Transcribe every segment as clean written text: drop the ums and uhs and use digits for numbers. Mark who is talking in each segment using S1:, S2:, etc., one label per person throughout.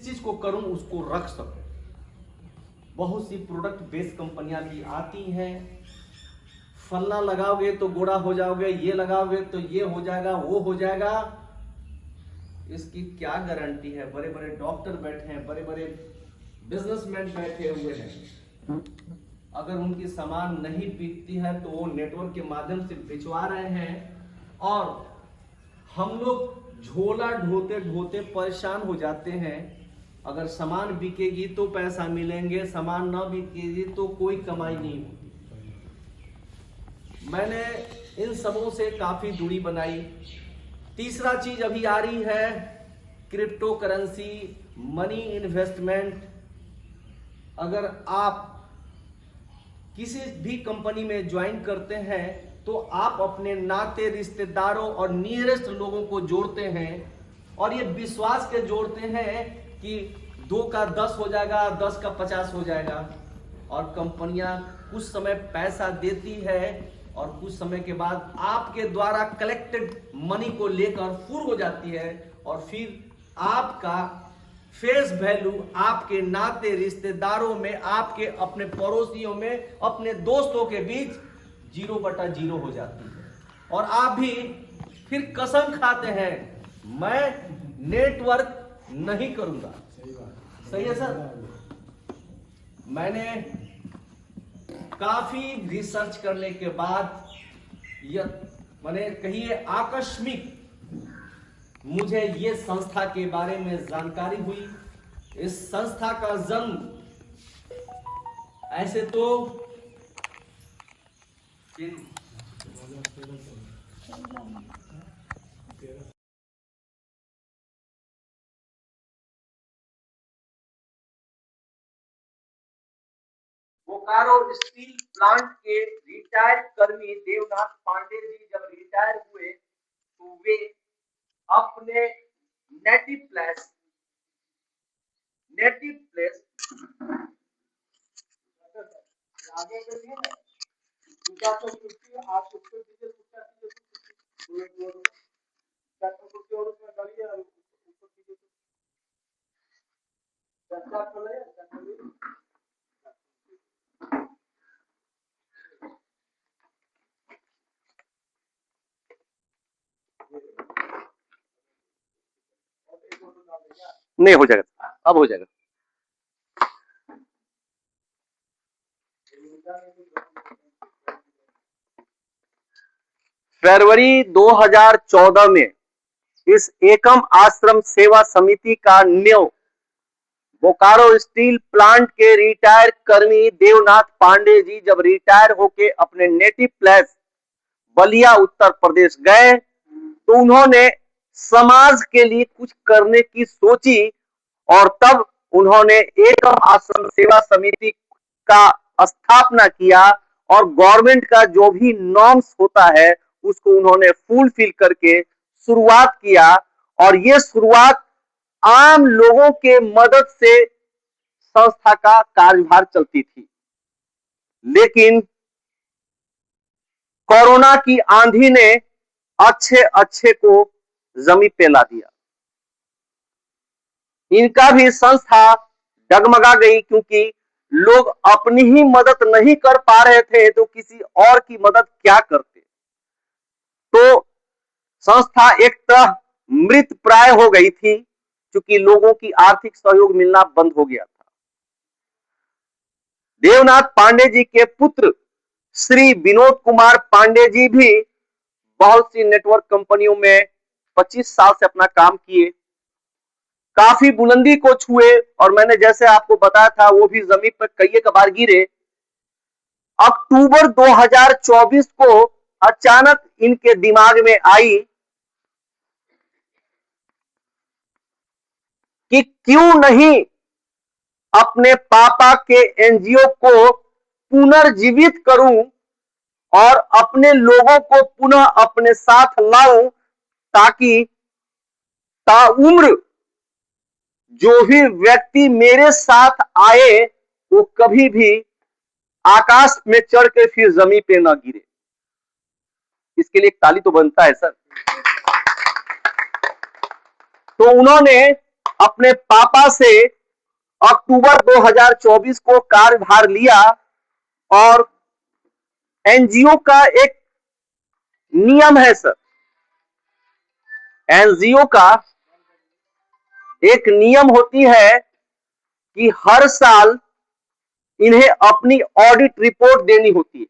S1: चीज को करूं उसको रख सकूं। बहुत सी प्रोडक्ट बेस्ड कंपनियां भी आती हैं, फलना लगाओगे तो गोरा हो जाओगे, ये लगाओगे तो ये हो जाएगा, वो हो जाएगा। इसकी क्या गारंटी है? बड़े बड़े डॉक्टर बैठे हैं, बड़े बड़े बिजनेसमैन बैठे हुए हैं, अगर उनकी सामान नहीं बिकती है तो वो नेटवर्क के माध्यम से भिजवा रहे हैं, और हम लोग झोला ढोते ढोते परेशान हो जाते हैं। अगर सामान बिकेगी तो पैसा मिलेंगे, सामान ना बिकेगी तो कोई कमाई नहीं होगी। मैंने इन सबों से काफी दूरी बनाई। तीसरा चीज अभी आ रही है, क्रिप्टो करेंसी, मनी इन्वेस्टमेंट। अगर आप किसी भी कंपनी में ज्वाइन करते हैं तो आप अपने नाते रिश्तेदारों और नियरेस्ट लोगों को जोड़ते हैं, और ये विश्वास के जोड़ते हैं कि 2 का 10 हो जाएगा, 10 का 50 हो जाएगा। और कंपनियां कुछ समय पैसा देती है और कुछ समय के बाद आपके द्वारा कलेक्टेड मनी को लेकर फुर हो जाती है, और फिर आपका फेस वैल्यू आपके नाते रिश्तेदारों में, आपके अपने पड़ोसियों में, अपने दोस्तों के बीच 0/0 हो जाती है। और आप भी फिर कसम खाते हैं, मैं नेटवर्क नहीं करूंगा। सही है सर? मैंने काफी रिसर्च करने के बाद मैंने कहिए आकस्मिक मुझे ये संस्था के बारे में जानकारी हुई। इस संस्था का जन्म ऐसे तो बोकारो स्टील प्लांट के रिटायर्ड कर्मी देवनाथ पांडे जी जब रिटायर हुए तो वे अपने नेटिव प्लेस आगे के लिए दूसरा तो कुर्सी आप उसको दीजिए, दूसरा दीजिए तो कुर्सी और उसमें डालिए और उसको दीजिए चर्चा चले। नहीं हो जाएगा, अब हो जाएगा। फरवरी 2014 में इस एकम आश्रम सेवा समिति का नींव बोकारो स्टील प्लांट के रिटायर कर्मी देवनाथ पांडे जी जब रिटायर होके अपने नेटिव प्लेस बलिया उत्तर प्रदेश गए तो उन्होंने समाज के लिए कुछ करने की सोची, और तब उन्होंने एकम आश्रम सेवा समिति का स्थापना किया, और गवर्नमेंट का जो भी नॉर्म्स होता है उसको उन्होंने फुलफिल करके शुरुआत किया। और ये शुरुआत आम लोगों के मदद से संस्था का कार्यभार चलती थी, लेकिन कोरोना की आंधी ने अच्छे को जमीन पे ला दिया। इनका भी संस्था डगमगा गई, क्योंकि लोग अपनी ही मदद नहीं कर पा रहे थे तो किसी और की मदद क्या करते। तो संस्था एक तरह मृत प्राय हो गई थी, क्योंकि लोगों की आर्थिक सहयोग मिलना बंद हो गया था। देवनाथ पांडे जी के पुत्र श्री विनोद कुमार पांडे जी भी बहुत सी नेटवर्क कंपनियों में 25 साल से अपना काम किए, काफी बुलंदी को छुए, और मैंने जैसे आपको बताया था वो भी जमीन पर कई बार गिरे। अक्टूबर 2024 को अचानक इनके दिमाग में आई कि क्यों नहीं अपने पापा के एनजीओ को पुनर्जीवित करूं और अपने लोगों को पुनः अपने साथ लाऊं, ताकि ताउम्र जो भी व्यक्ति मेरे साथ आए वो कभी भी आकाश में चढ़ के फिर जमीन पे ना गिरे। इसके लिए एक ताली तो बनता है सर। तो उन्होंने
S2: अपने पापा से अक्टूबर 2024 को कार्यभार लिया और एनजीओ का एक नियम है सर, एनजीओ का एक नियम होती है कि हर साल इन्हें अपनी ऑडिट रिपोर्ट देनी होती है।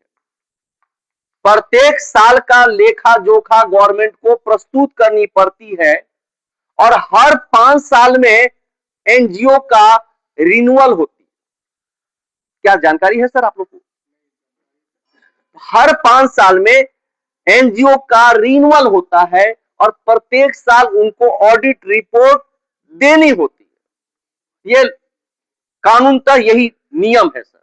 S2: प्रत्येक साल का लेखा जोखा गवर्नमेंट को प्रस्तुत करनी पड़ती है और हर 5 साल में एनजीओ का रिन्यूअल होती है। क्या जानकारी है सर आप लोग को? हर 5 साल में एनजीओ का रिन्यूअल होता है और प्रत्येक साल उनको ऑडिट रिपोर्ट देनी होती है। ये कानूनतः यही नियम है सर।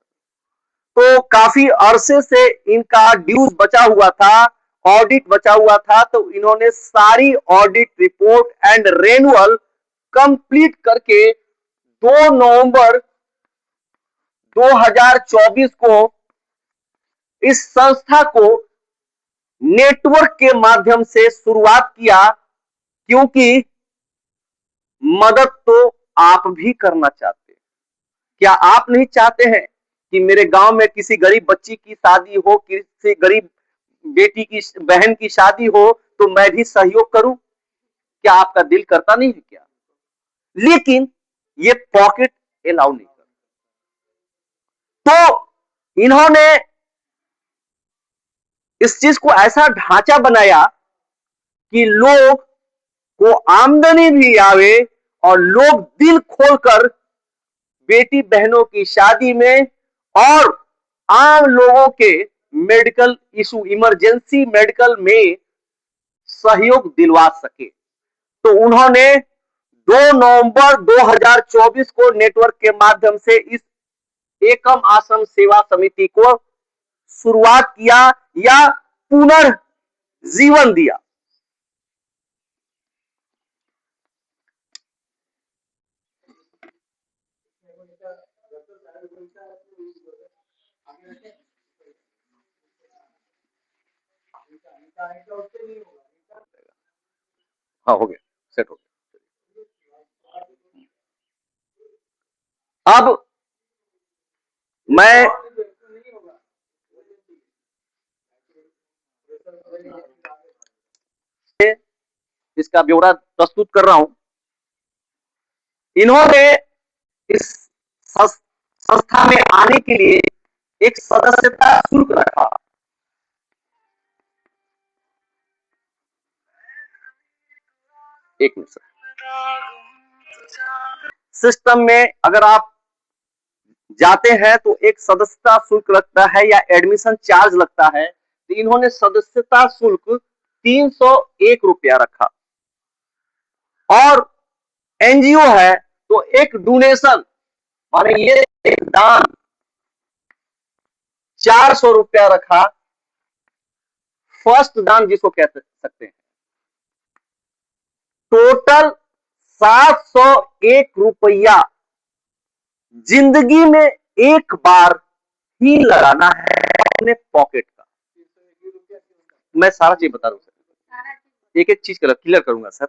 S2: तो काफी अरसे से इनका ड्यूज बचा हुआ था, ऑडिट बचा हुआ था, तो इन्होंने सारी audit report and renewal complete करके 2 नवंबर 2024 को इस संस्था को नेटवर्क के माध्यम से शुरुआत किया, क्योंकि मदद तो आप भी करना चाहते हैं। क्या आप नहीं चाहते हैं कि मेरे गांव में किसी गरीब बच्ची की शादी हो, किसी गरीब बेटी की बहन की शादी हो तो मैं भी सहयोग करूं? क्या आपका दिल करता नहीं है क्या? लेकिन ये पॉकेट अलाउ नहीं करता। तो इन्होंने इस चीज को ऐसा ढांचा बनाया कि लोग को आमदनी भी आवे और लोग दिल खोलकर बेटी बहनों की शादी में और आम लोगों के मेडिकल इशू, इमरजेंसी मेडिकल में सहयोग दिलवा सके। तो उन्होंने 2 नवंबर 2024 को नेटवर्क के माध्यम से इस एकम आश्रम सेवा समिति को शुरुआत किया या पुनर्जीवन दिया। हाँ, हो गया, सेट हो गया। अब मैं इसका ब्यौरा प्रस्तुत कर रहा हूं। इन्होंने इस संस्था में आने के लिए एक सदस्यता शुल्क रखा। एक मिनट सर। सिस्टम में अगर आप जाते हैं तो एक सदस्यता शुल्क लगता है या एडमिशन चार्ज लगता है, तो इन्होंने सदस्यता शुल्क 301 रुपया रखा। और एनजीओ है तो एक डोनेशन, माने ये एक दान 400 रुपया रखा, फर्स्ट दान जिसको कह सकते हैं। टोटल 701 रुपया जिंदगी में एक बार ही लगाना है अपने पॉकेट का। मैं सारा चीज बता रहा हूं सर, एक एक चीज क्लियर करूंगा सर।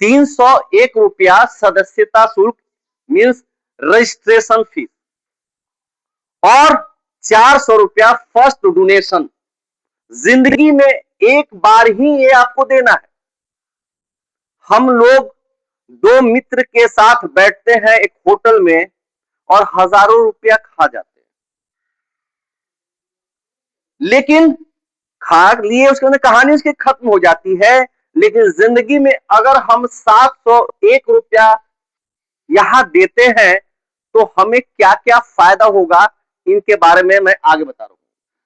S2: 301 रुपया सदस्यता शुल्क मीन्स रजिस्ट्रेशन फीस और 400 रुपया फर्स्ट डोनेशन। जिंदगी में एक बार ही ये आपको देना है। हम लोग 2 मित्र के साथ बैठते हैं एक होटल में और हजारों रुपया खा जाते हैं, लेकिन खा लिए उसके अंदर कहानी उसकी खत्म हो जाती है। लेकिन जिंदगी में अगर हम 701 रुपया यहां देते हैं तो हमें क्या क्या फायदा होगा, इनके बारे में मैं आगे बता रहा हूं।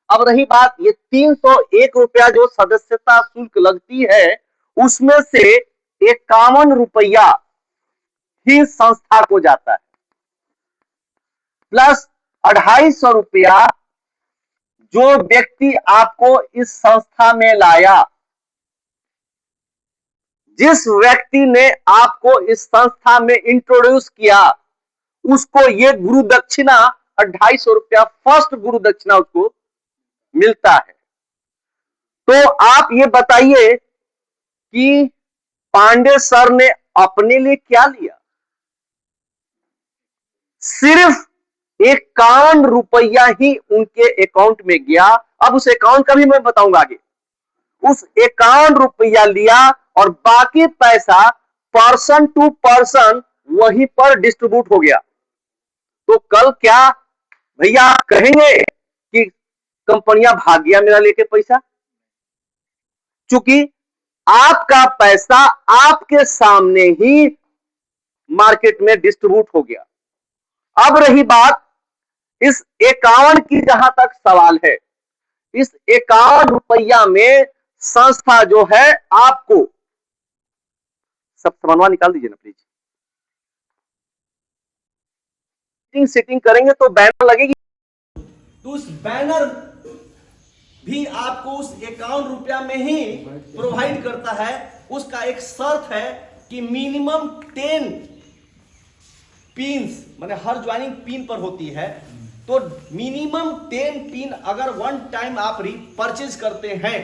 S2: अब रही बात ये 301 रुपया जो सदस्यता शुल्क लगती है, उसमें से 51 रुपया ही संस्था को जाता है, प्लस 250 रुपया जो व्यक्ति आपको इस संस्था में लाया, जिस व्यक्ति ने आपको इस संस्था में इंट्रोड्यूस किया, उसको ये गुरु दक्षिणा 250 रुपया फर्स्ट गुरु दक्षिणा उसको मिलता है। तो आप ये बताइए कि पांडे सर ने अपने लिए क्या लिया? सिर्फ 51 रुपया ही उनके अकाउंट में गया। अब उस अकाउंट का भी मैं बताऊंगा आगे। उस 51 रुपया लिया और बाकी पैसा पर्सन टू पर्सन वहीं पर डिस्ट्रीब्यूट हो गया। तो कल क्या भैया आप कहेंगे कि कंपनियां भाग गया मेरा लेके पैसा? चूंकि आपका पैसा आपके सामने ही मार्केट में डिस्ट्रीब्यूट हो गया। अब रही बात इस 51 की, जहां तक सवाल है, इस 51 रुपया में संस्था जो है आपको, सब समन्वय निकाल दीजिए ना प्लीज। सेटिंग करेंगे तो बैनर लगेगी,
S1: तो उस बैनर भी आपको उस 51 रुपया में ही प्रोवाइड करता है। उसका एक शर्त है कि मिनिमम 10 पिन्स, माने हर ज्वाइनिंग पिन पर होती है, तो मिनिमम 10 पिन अगर वन टाइम आप परचेज करते हैं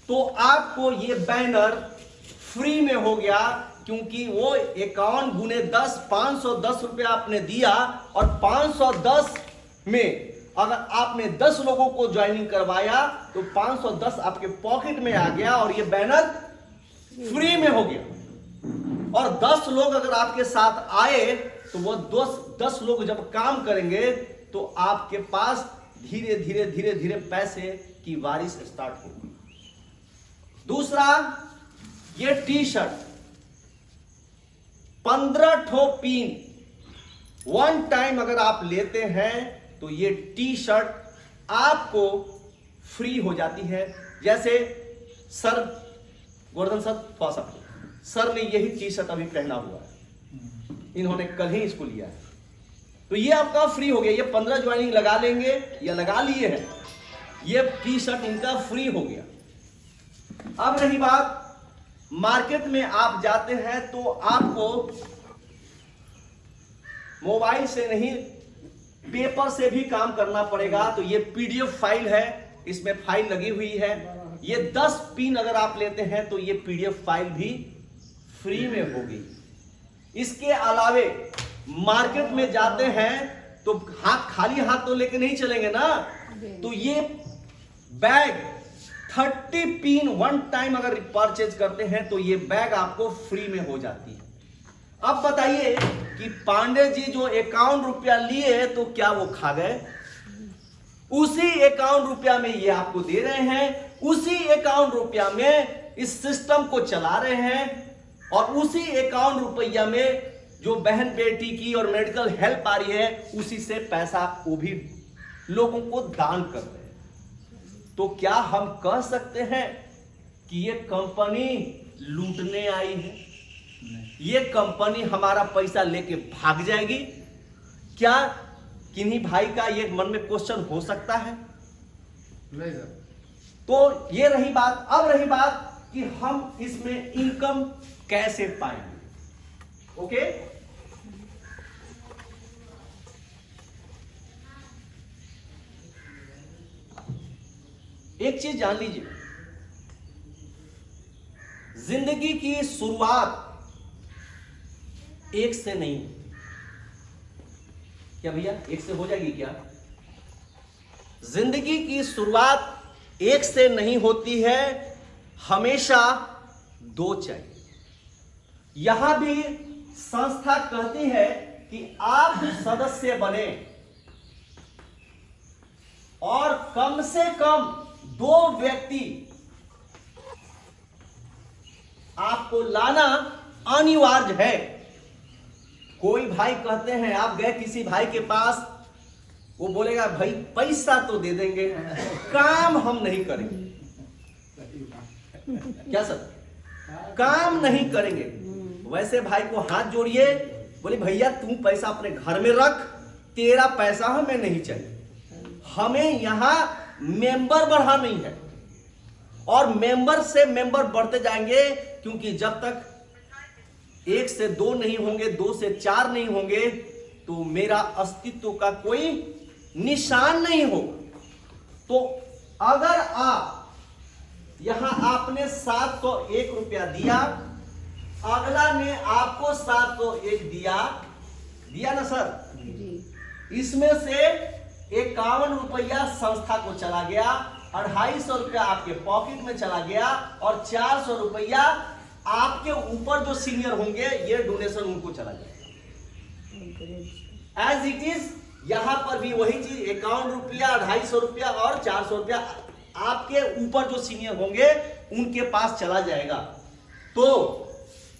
S1: तो आपको ये बैनर फ्री में हो गया। क्योंकि वो 51 गुने 10, 510 रुपया आपने दिया और 510 में अगर आपने 10 लोगों को ज्वाइनिंग करवाया तो 510 आपके पॉकेट में आ गया और ये बैनर फ्री में हो गया। और 10 लोग अगर आपके साथ आए तो वो 10 लोग जब काम करेंगे तो आपके पास धीरे धीरे धीरे धीरे पैसे की बारिश स्टार्ट होगी। दूसरा, ये टी शर्ट 15 ठो पिन वन टाइम अगर आप लेते हैं तो ये टी शर्ट आपको फ्री हो जाती है। जैसे सर गोवर्धन सर, थोड़ा सा सर ने यही टी शर्ट अभी पहना हुआ है, इन्होंने कल ही इसको लिया है, तो ये आपका फ्री हो गया। ये 15 ज्वाइनिंग लगा लेंगे या लगा लिए हैं, ये टी शर्ट इनका फ्री हो गया। अब रही बात, मार्केट में आप जाते हैं तो आपको मोबाइल से नहीं पेपर से भी काम करना पड़ेगा। तो ये पीडीएफ फाइल है, इसमें फाइल लगी हुई है। ये 10 पिन अगर आप लेते हैं तो ये पीडीएफ फाइल भी फ्री में होगी। इसके अलावे मार्केट में जाते हैं तो हाथ खाली हाथ तो लेके नहीं चलेंगे ना, तो ये बैग 30 पिन वन टाइम अगर परचेज करते हैं तो ये बैग आपको फ्री में हो जाती है। अब बताइए कि पांडे जी जो 51 रुपया लिए तो क्या वो खा गए? उसी 51 रुपया में ये आपको दे रहे हैं, उसी 51 रुपया में इस सिस्टम को चला रहे हैं, और उसी 51 रुपया में जो बहन बेटी की और मेडिकल हेल्प आ रही है उसी से पैसा वो भी लोगों को दान कर रहे हैं। तो क्या हम कह सकते हैं कि ये कंपनी लूटने आई है? ये कंपनी हमारा पैसा लेके भाग जाएगी? क्या किन्हीं भाई का ये मन में क्वेश्चन हो सकता है?
S3: नहीं सर।
S1: तो ये रही बात। अब रही बात कि हम इसमें इनकम कैसे पाएंगे। ओके, एक चीज जान लीजिए, जिंदगी की शुरुआत एक से नहीं। क्या भैया एक से हो जाएगी क्या? जिंदगी की शुरुआत एक से नहीं होती है, हमेशा दो चाहिए। यहां भी संस्था कहती है कि आप सदस्य बने और कम से कम 2 व्यक्ति आपको लाना अनिवार्य है। कोई भाई कहते हैं, आप गए किसी भाई के पास, वो बोलेगा भाई पैसा तो दे देंगे, काम हम नहीं करेंगे। क्या सर? काम नहीं करेंगे। वैसे भाई को हाथ जोड़िए, बोले भैया तू पैसा अपने घर में रख, तेरा पैसा हमें नहीं चाहिए। हमें यहां मेंबर बढ़ा नहीं है, और मेंबर से मेंबर बढ़ते जाएंगे, क्योंकि जब तक 1 से 2 नहीं होंगे, 2 से 4 नहीं होंगे, तो मेरा अस्तित्व का कोई निशान नहीं होगा। तो अगर आप यहां आपने 701 रुपया दिया, अगला ने आपको 701 दिया ना सर।
S4: जी।
S1: इसमें से 51 रुपया संस्था को चला गया, 250 रुपया आपके पॉकेट में चला गया और 400 रुपया आपके ऊपर जो सीनियर होंगे ये डोनेशन उनको चला गया। एज इट इज यहां पर भी वही चीज, 51 रुपया, 250 रुपया और 400 रुपया आपके ऊपर जो सीनियर होंगे उनके पास चला जाएगा। तो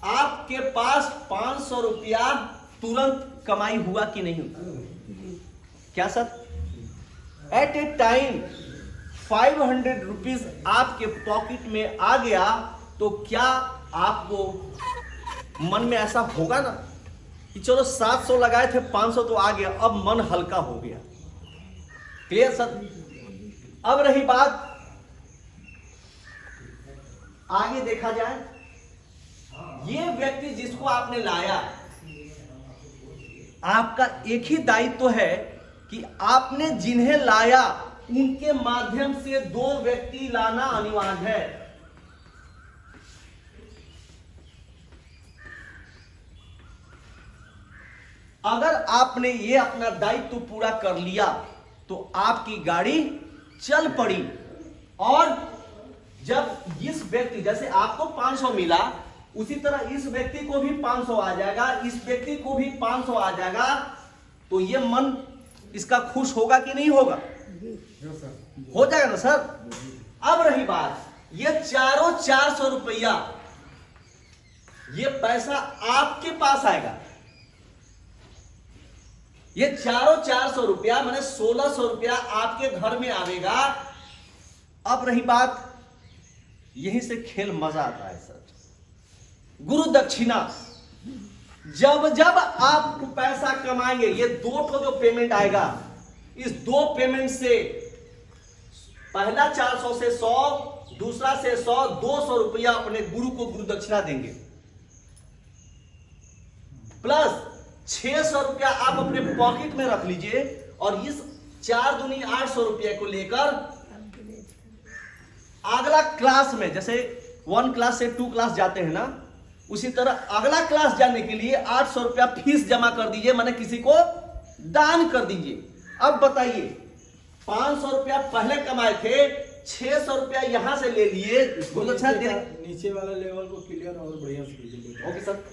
S1: आपके पास 500 रुपया तुरंत कमाई हुआ कि नहीं हुआ? क्या sir? At a time 500 rupees आपके पॉकेट में आ गया तो क्या आपको मन में ऐसा होगा ना कि चलो 700 लगाए थे 500 तो आ गया, अब मन हल्का हो गया। Clear sir? अब रही बात आगे देखा जाए, ये व्यक्ति जिसको आपने लाया, आपका एक ही दायित्व है कि आपने जिन्हें लाया उनके माध्यम से 2 व्यक्ति लाना अनिवार्य है। अगर आपने ये अपना दायित्व पूरा कर लिया तो आपकी गाड़ी चल पड़ी। और जब इस व्यक्ति, जैसे आपको 500 मिला उसी तरह इस व्यक्ति को भी 500 आ जाएगा, इस व्यक्ति को भी 500 आ जाएगा, तो ये मन इसका खुश होगा कि नहीं होगा? हो जाएगा ना सर? अब रही बात, ये चारों 400 रुपया ये पैसा आपके पास आएगा। ये चारों 400 रुपया मैंने 1600 रुपया आपके घर में आवेगा। अब रही बात, यहीं से खेल मजा आता है सर। गुरु दक्षिणा, जब जब आप पैसा कमाएंगे, ये 2 जो पेमेंट आएगा, इस 2 पेमेंट से पहला 400 से 100, दूसरा से 100, 200 रुपया अपने गुरु को गुरु दक्षिणा देंगे, प्लस 600 रुपया आप अपने पॉकेट में रख लीजिए और इस 4 दूनी 800 रुपया को लेकर अगला क्लास में, जैसे 1 क्लास से 2 क्लास जाते हैं ना, उसी तरह अगला क्लास जाने के लिए 800 रुपया फीस जमा कर दीजिए, माने किसी को दान कर दीजिए। अब बताइए, 500 रुपया पहले कमाए थे, 600 रुपया यहां से ले लिए,
S3: नीचे वाला लेवल को क्लियर और बढ़िया से कीजिए।
S1: ओके सर,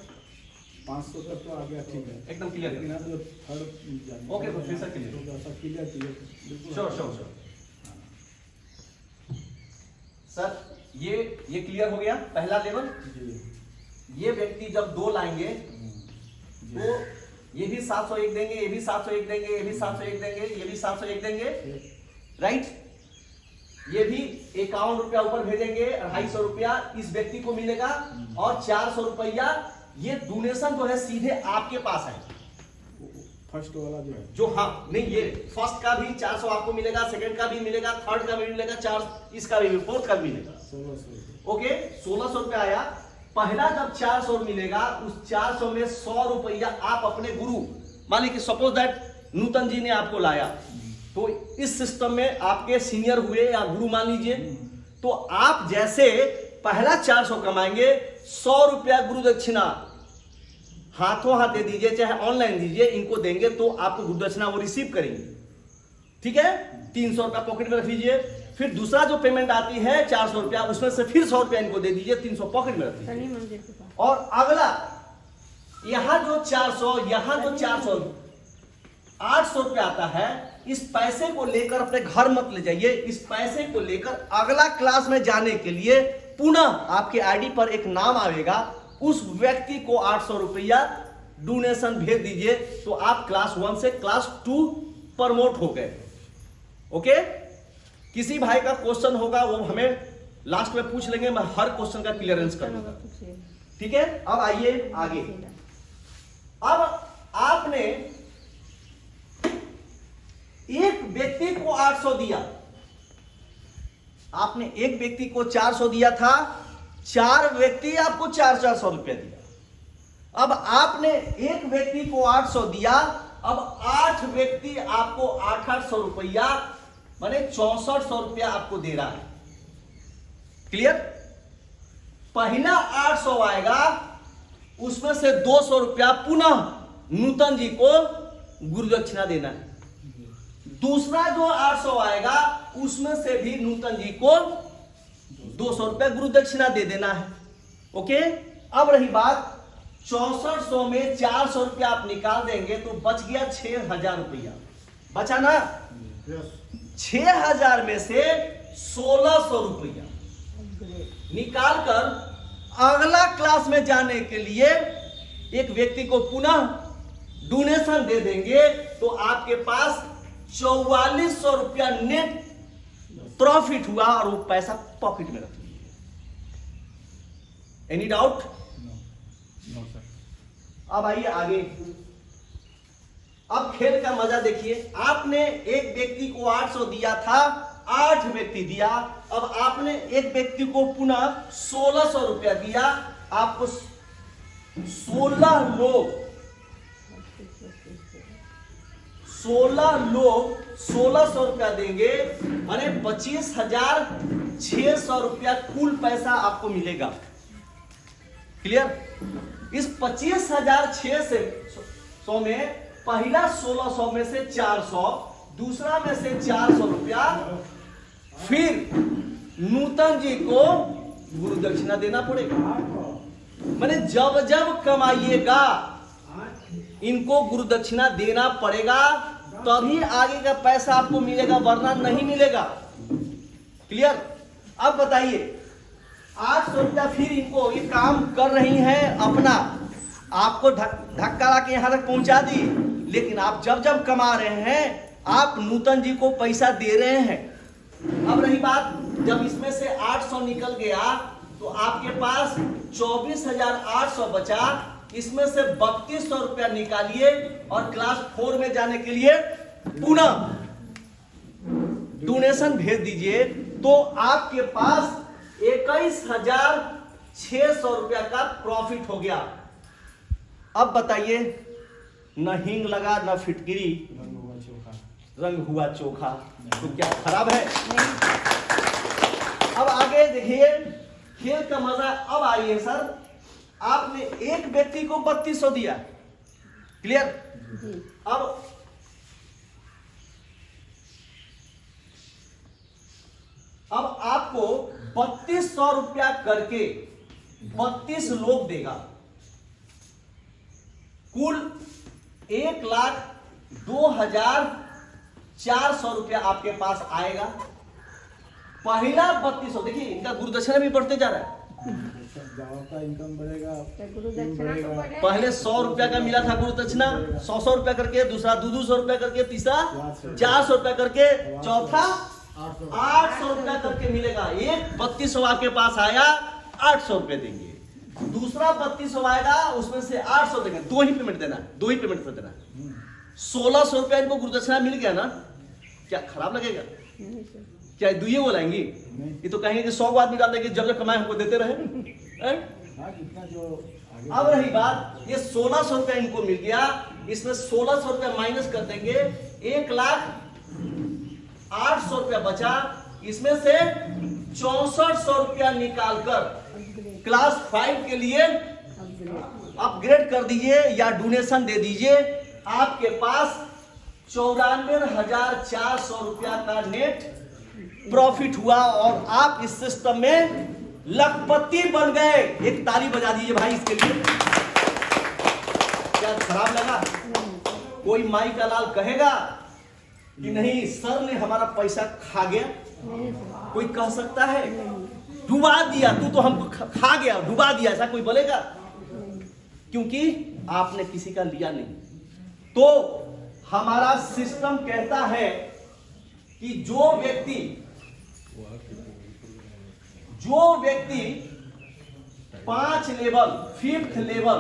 S3: 500 तक तो आ गया, ठीक है,
S1: एकदम क्लियर है।
S3: लेकिन अब third
S1: okay professor, clear
S3: clear
S1: sure sir, ये क्लियर हो गया पहला लेवल। ये व्यक्ति जब 2 लाएंगे तो ये भी 701 देंगे, ये भी 701 देंगे, ये भी 701 देंगे, ये भी 701 देंगे, राइट? ये भी 51 रुपया ऊपर भेजेंगे, 250 रुपया इस व्यक्ति को मिलेगा और 400 रुपया ये डोनेशन जो है सीधे आपके पास है।
S3: फर्स्ट वाला जो है,
S1: जो हाँ नहीं, ये फर्स्ट का भी 400 आपको मिलेगा, सेकंड का भी मिलेगा, थर्ड का भी मिलेगा, 4 इसका भी, फोर्थ का भी मिलेगा।
S3: 1600।
S1: ओके, 1600 रुपया आया। पहला जब 400 मिलेगा, उस 400 में 100 रुपया आप अपने गुरु, मान लीजिए सपोज दैट नूतन जी ने आपको लाया, तो इस सिस्टम में आपके सीनियर हुए या गुरु मान लीजिए, तो आप जैसे पहला 400 कमाएंगे, 100 रुपया गुरु दक्षिणा हाथों हाथ दे दीजिए, चाहे ऑनलाइन दीजिए, इनको देंगे तो आपको गुरु दक्षिणा वो रिसीव करेंगे। ठीक है, 300 रुपया पॉकेट में रख लीजिए। फिर दूसरा जो पेमेंट आती है 400 रुपया, उसमें से फिर 100 रुपया इनको दे दीजिए, 300 पॉकेट में रख लीजिए। और अगला यहां जो 400, यहां जो 400, 800 रुपया आता है, इस पैसे को लेकर अपने घर मत ले जाइए। इस पैसे को लेकर अगला क्लास में जाने के लिए पुनः आपके आईडी पर एक नाम आएगा, उस व्यक्ति को 800 रुपया डोनेशन भेज दीजिए, तो आप क्लास 1 से क्लास 2 प्रमोट हो गए। ओके, किसी भाई का क्वेश्चन होगा वो हमें लास्ट में पूछ लेंगे, मैं हर क्वेश्चन का क्लियरेंस करूंगा। ठीक है, अब आइए आगे। अब आपने एक व्यक्ति को 800 दिया, आपने एक व्यक्ति को 400 दिया था, 4 व्यक्ति आपको 400 रुपया दिया। अब आपने एक व्यक्ति को 800 दिया, अब 8 व्यक्ति आपको 800 रुपया माने 6400 रुपया आपको दे रहा है। क्लियर? पहला 800 आएगा, उसमें से 200 रुपया पुनः नूतन जी को गुरु दक्षिणा देना है। दूसरा जो 800 आएगा उसमें से भी नूतन जी को 200 रुपया गुरु दक्षिणा दे देना है। ओके, अब रही बात 6400 में 400 रुपया आप निकाल देंगे तो बच गया 6000 रुपया। बचा ना? 6000 में से 1600 रुपया निकाल कर अगला क्लास में जाने के लिए एक व्यक्ति को पुनः डोनेशन दे देंगे तो आपके पास 4400 रुपया नेट प्रॉफिट हुआ और वो पैसा पॉकेट में रख लीजिए। Any doubt?
S3: No sir.
S1: अब आइए आगे। अब खेल का मजा देखिए। आपने एक व्यक्ति को 800 दिया था, 8 व्यक्ति दिया। अब आपने एक व्यक्ति को पुनः 1600 रुपया दिया। आपको 16 लोग 1600 रुपया देंगे। अरे 25,600 रुपया कुल पैसा आपको मिलेगा। क्लियर? इस 25,600 में पहला 1600 में से 400, दूसरा में से 400 रुपया फिर नूतन जी को गुरु दक्षिणा देना पड़ेगा। मैंने जब जब कमाइएगा इनको गुरु दक्षिणा देना पड़ेगा, तभी आगे का पैसा आपको मिलेगा, वरना नहीं मिलेगा। क्लियर? अब बताइए 800 रुपया फिर इनको ये काम कर रही हैं अपना, आपको धक्का ला के यहां तक पहुंचा दी, लेकिन आप जब जब कमा रहे हैं आप नूतन जी को पैसा दे रहे हैं। अब रही बात, जब इसमें से 800 निकल गया तो आपके पास 24,800 बचा। इसमें से 3200 रुपया निकालिए और क्लास 4 में जाने के लिए पुनः डोनेशन भेज दीजिए तो आपके पास 21,600 रुपया का प्रॉफिट हो गया। अब बताइए, न हींग लगा न फिटकिरी, रंग हुआ चोखा, तो क्या खराब है? अब आगे देखिए खेल का मजा। अब आइए सर, आपने एक व्यक्ति को 3200 दिया। क्लियर? अब आपको 3200 रुपया करके 32 लोग देगा। कुल 1,02,400 रुपया आपके पास आएगा। पहला 3200, देखिए इनका गुरुदक्षिणा भी बढ़ते जा रहा है।
S3: का इनकम बढ़ेगा,
S1: पहले 100 रुपया का मिला था गुरुदक्षिणा, 100 रुपया करके, दूसरा 200 रुपया करके, तीसरा 400 रुपया करके, चौथा 800 रुपया करके मिलेगा। एक 3200 आपके पास आया, 800 रुपये देंगे। दूसरा 3200 आएगा, उसमें से 800 देंगे। दो ही पेमेंट देना, 2 ही पेमेंट देना। 1600 रुपया इनको गुरुदक्षिणा मिल गया ना, क्या खराब लगेगा? क्या दुइये बोलाएंगी? ये तो कहेंगे कि 100 आदमी डाल देंगे, जब जब कमाए हमको देते रहे। अब रही बात, ये 1600 रुपया इनको मिल गया, इसमें 1600 रुपया माइनस कर देंगे, 1,08,000 रुपया बचा। इसमें से 6400 रुपया निकालकर क्लास 5 के लिए अपग्रेड कर दीजिए या डोनेशन दे दीजिए। आपके पास 94,400 रुपया का नेट प्रॉफिट हुआ और आप इस सिस्टम में लखपति बन गए। एक ताली बजा दीजिए भाई इसके लिए। क्या खराब लगा? कोई माई का लाल कहेगा कि नहीं सर ने हमारा पैसा खा गया? कोई कह सकता है? डुबा दिया, तू तो हमको खा गया, डुबा दिया, ऐसा कोई बोलेगा? क्योंकि आपने किसी का लिया नहीं। तो हमारा सिस्टम कहता है कि जो व्यक्ति 5 लेवल, 5th लेवल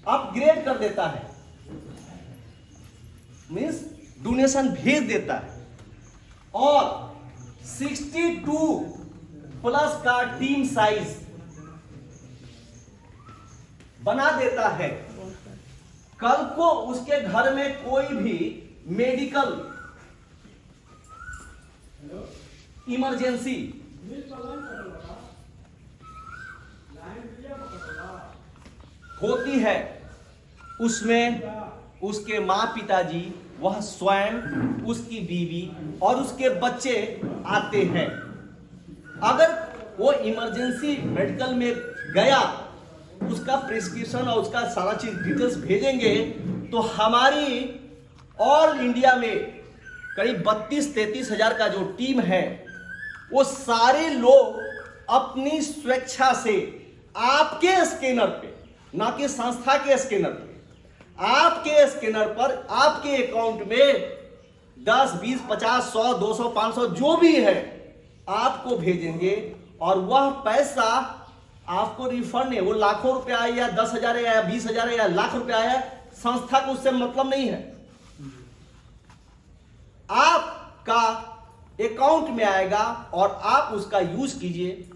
S1: अपग्रेड कर देता है, मीन्स डोनेशन भेज देता है और 62 प्लस का टीम साइज बना देता है, कल को उसके घर में कोई भी मेडिकल इमरजेंसी होती है उसमें उसके माँ पिताजी, वह स्वयं, उसकी बीवी और उसके बच्चे आते हैं। अगर वो इमरजेंसी मेडिकल में गया, उसका प्रिस्क्रिप्शन और उसका सारा चीज डिटेल्स भेजेंगे तो हमारी ऑल इंडिया में करीब 32-33 हजार का जो टीम है, वो सारे लोग अपनी स्वेच्छा से आपके स्कैनर पे, ना कि संस्था के स्कैनर पे, आपके स्कैनर पर आपके अकाउंट में 10, 20, 50, 100, 200, 500 जो भी है आपको भेजेंगे और वह पैसा आपको रिफंड है। वो लाखों रुपया आया या 10,000 है या 20,000 है या लाख रुपया है, संस्था को उससे मतलब नहीं है। आपका अकाउंट में आएगा और आप उसका यूज कीजिए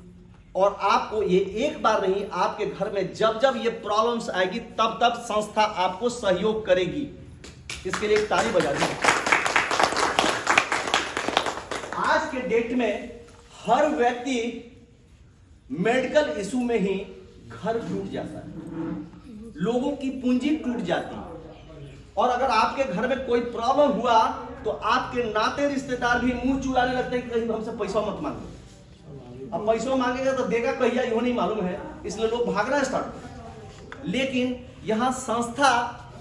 S1: और आपको ये एक बार नहीं, आपके घर में जब जब ये प्रॉब्लम्स आएगी तब तब संस्था आपको सहयोग करेगी। इसके लिए एक ताली बजा दीजिए। आज के डेट में हर व्यक्ति मेडिकल इशू में ही घर टूट जाता है, लोगों की पूंजी टूट जाती है। और अगर आपके घर में कोई प्रॉब्लम हुआ तो आपके नाते रिश्तेदार भी मुंह चुराने लगते हैं कि कहीं हमसे पैसा मत मांगो। अब पैसा मांगेगा तो देगा कहिया, यो नहीं मालूम है, इसलिए लोग भागना स्टार्ट करते। लेकिन यहां संस्था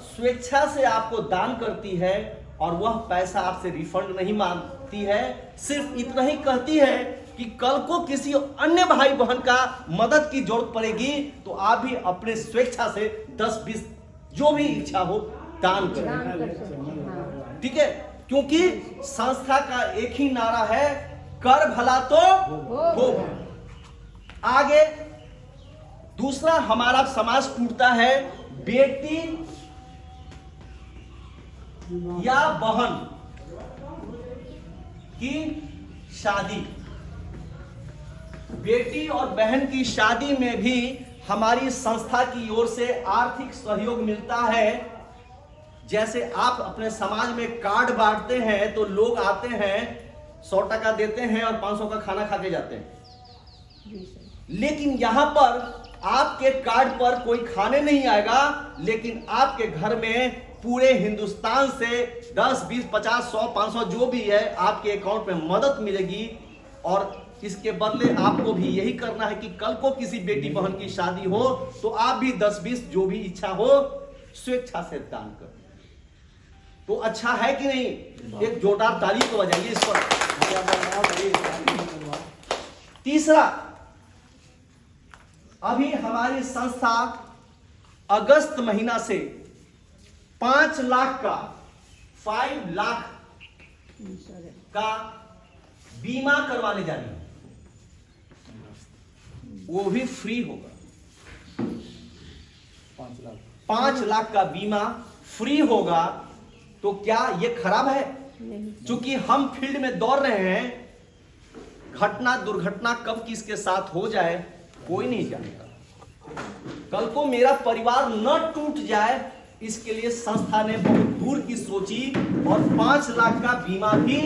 S1: स्वेच्छा से आपको दान करती है और वह पैसा आपसे रिफंड नहीं मांगती है, सिर्फ इतना ही कहती है कि कल को किसी अन्य भाई बहन का मदद की जरूरत पड़ेगी तो आप भी अपने स्वेच्छा से 10-20 जो भी इच्छा हो दान करें। ठीक है, क्योंकि संस्था का एक ही नारा है, कर भला तो हो। आगे दूसरा, हमारा समाज टूटता है बेटी या बहन की शादी। बेटी और बहन की शादी में भी हमारी संस्था की ओर से आर्थिक सहयोग मिलता है। जैसे आप अपने समाज में कार्ड बांटते हैं तो लोग आते हैं, 100 टका देते हैं और 500 का खाना खा के जाते हैं। लेकिन यहां पर आपके कार्ड पर कोई खाने नहीं आएगा, लेकिन आपके घर में पूरे हिंदुस्तान से 10, 20, 50, 100, 500 जो भी है आपके अकाउंट में मदद मिलेगी। और इसके बदले आपको भी यही करना है कि कल को किसी बेटी बहन की शादी हो तो आप भी 10-20 जो भी इच्छा हो स्वेच्छा से दान करें। तो अच्छा है कि नहीं? एक जोरदार ताली तो बजाइए इस पर। तीसरा, अभी हमारी संस्था अगस्त महीना से 5 लाख का 5 लाख का बीमा करवाने जा रही है, वो भी फ्री होगा। 5 लाख का बीमा फ्री होगा। तो क्या ये खराब है? क्योंकि हम फील्ड में दौड़ रहे हैं, घटना दुर्घटना कब किसके साथ हो जाए कोई नहीं जानता। कल को मेरा परिवार न टूट जाए, इसके लिए संस्था ने बहुत दूर की सोची और 5 लाख का बीमा भी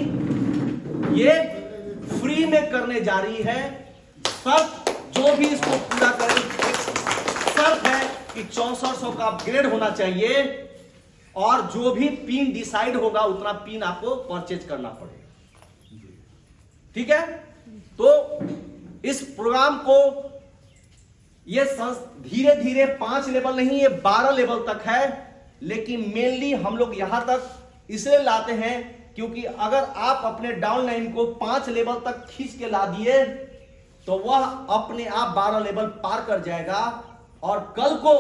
S1: ये फ्री में करने जा रही है। शर्त जो भी इसको पूरा करे, शर्त है कि 6400 का अपग्रेड होना चाहिए और जो भी पिन डिसाइड होगा उतना पिन आपको परचेज करना पड़ेगा। ठीक है, तो इस प्रोग्राम को ये धीरे धीरे 5 लेवल नहीं, ये 12 लेवल तक है। लेकिन मेनली हम लोग यहां तक इसलिए लाते हैं क्योंकि अगर आप अपने डाउनलाइन को 5 लेवल तक खींच के ला दिए तो वह अपने आप 12 लेवल पार कर जाएगा। और कल को